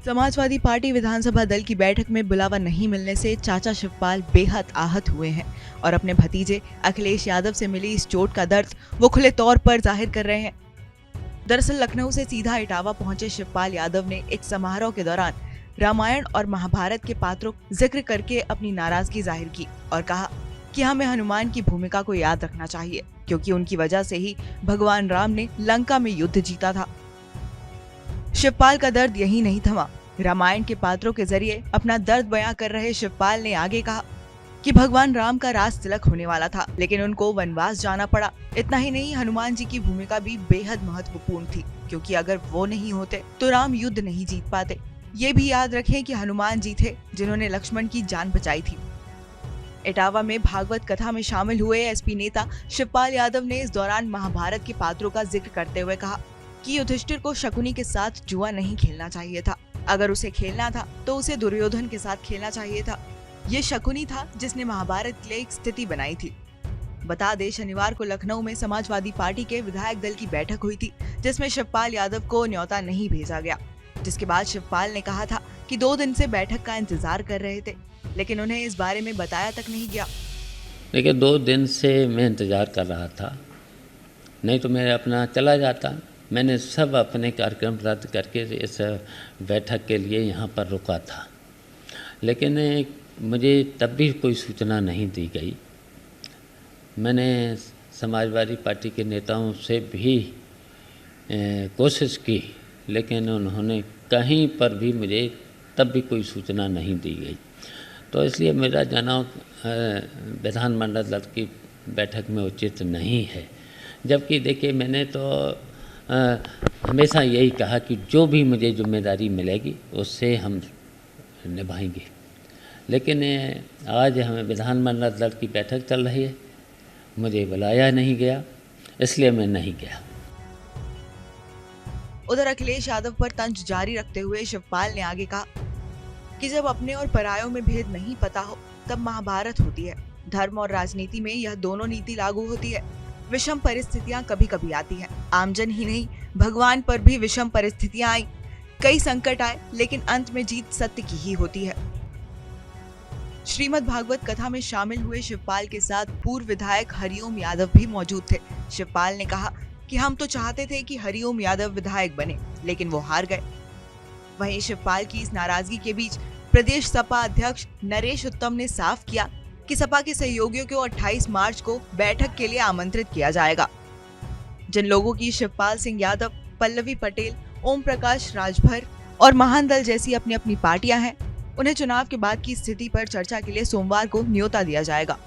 Samajwadi party विधानसभा दल की बैठक में बुलावा नहीं मिलने से चाचा शिवपाल बेहद आहत हुए हैं और अपने भतीजे अखिलेश यादव से मिली इस चोट का दर्द वो खुले तौर पर जाहिर कर रहे हैं। दरअसल लखनऊ से सीधा इटावा पहुंचे शिवपाल यादव ने एक समारोह के दौरान रामायण और महाभारत के पात्रों का जिक्र करके अपनी नाराजगी जाहिर की और कहा कि हमें हनुमान की भूमिका को याद रखना चाहिए, क्योंकि उनकी वजह से ही भगवान राम ने लंका में युद्ध जीता था। शिवपाल का दर्द यही नहीं थमा। रामायण के पात्रों के जरिए अपना दर्द बयां कर रहे शिवपाल ने आगे कहा कि भगवान राम का राज तिलक होने वाला था, लेकिन उनको वनवास जाना पड़ा। इतना ही नहीं, हनुमान जी की भूमिका भी बेहद महत्वपूर्ण थी, क्योंकि अगर वो नहीं होते तो राम युद्ध नहीं जीत पाते। ये भी याद रखें कि हनुमान जी थे जिन्होंने लक्ष्मण की जान बचाई थी। इटावा में भागवत कथा में शामिल हुए एसपी नेता शिवपाल यादव ने इस दौरान महाभारत के पात्रों का जिक्र करते हुए कहा कि युधिष्ठिर को शकुनी के साथ जुआ नहीं खेलना चाहिए था। अगर उसे खेलना था तो उसे दुर्योधन के साथ खेलना चाहिए था। ये शकुनी था जिसने महाभारत के लिए एक स्थिति बनाई थी। बता दें, शनिवार को लखनऊ में समाजवादी पार्टी के विधायक दल की बैठक हुई थी, जिसमें शिवपाल यादव को न्योता नहीं भेजा गया। जिसके बाद शिवपाल ने कहा था कि 2 दिन से बैठक का इंतजार कर रहे थे, लेकिन उन्हें इस बारे में बताया तक नहीं गया। देखिए, 2 दिन से मैं इंतज़ार कर रहा था, नहीं तो मैं अपना चला जाता। मैंने सब अपने कार्यक्रम रद्द करके इस बैठक के लिए यहाँ पर रुका था, लेकिन मुझे तब भी कोई सूचना नहीं दी गई। मैंने समाजवादी पार्टी के नेताओं से भी कोशिश की, लेकिन उन्होंने कहीं पर भी मुझे तब भी कोई सूचना नहीं दी गई। तो इसलिए मेरा जाना विधानमंडल दल की बैठक में उचित नहीं है। जबकि देखिए, मैंने तो हमेशा यही कहा कि जो भी मुझे जिम्मेदारी मिलेगी उससे हम निभाएंगे, लेकिन आज हमें विधानमंडल दल की बैठक चल रही है, मुझे बुलाया नहीं गया, इसलिए मैं नहीं गया। उधर अखिलेश यादव पर तंज जारी रखते हुए शिवपाल ने आगे कहा कि जब अपने और परायों में भेद नहीं पता हो तब महाभारत होती है। धर्म और राजनीति में यह दोनों नीति लागू होती है। विषम परिस्थितियां कभी कभी आती हैं। आमजन ही नहीं, भगवान पर भी विषम परिस्थितियां आई। कई संकट आए, लेकिन अंत में जीत सत्य की ही होती है। श्रीमद् भागवत कथा में शामिल हुए शिवपाल के साथ पूर्व विधायक हरिओम यादव भी मौजूद थे। शिवपाल ने कहा कि हम तो चाहते थे कि हरिओम यादव विधायक बने, लेकिन वो हार गए। वहीं शिवपाल की इस नाराजगी के बीच प्रदेश सपा अध्यक्ष नरेश उत्तम ने साफ किया कि सपा के सहयोगियों को 28 मार्च को बैठक के लिए आमंत्रित किया जाएगा। जिन लोगों की शिवपाल सिंह यादव, पल्लवी पटेल, ओम प्रकाश राजभर और महान दल जैसी अपनी अपनी पार्टियां हैं, उन्हें चुनाव के बाद की स्थिति पर चर्चा के लिए सोमवार को न्योता दिया जाएगा।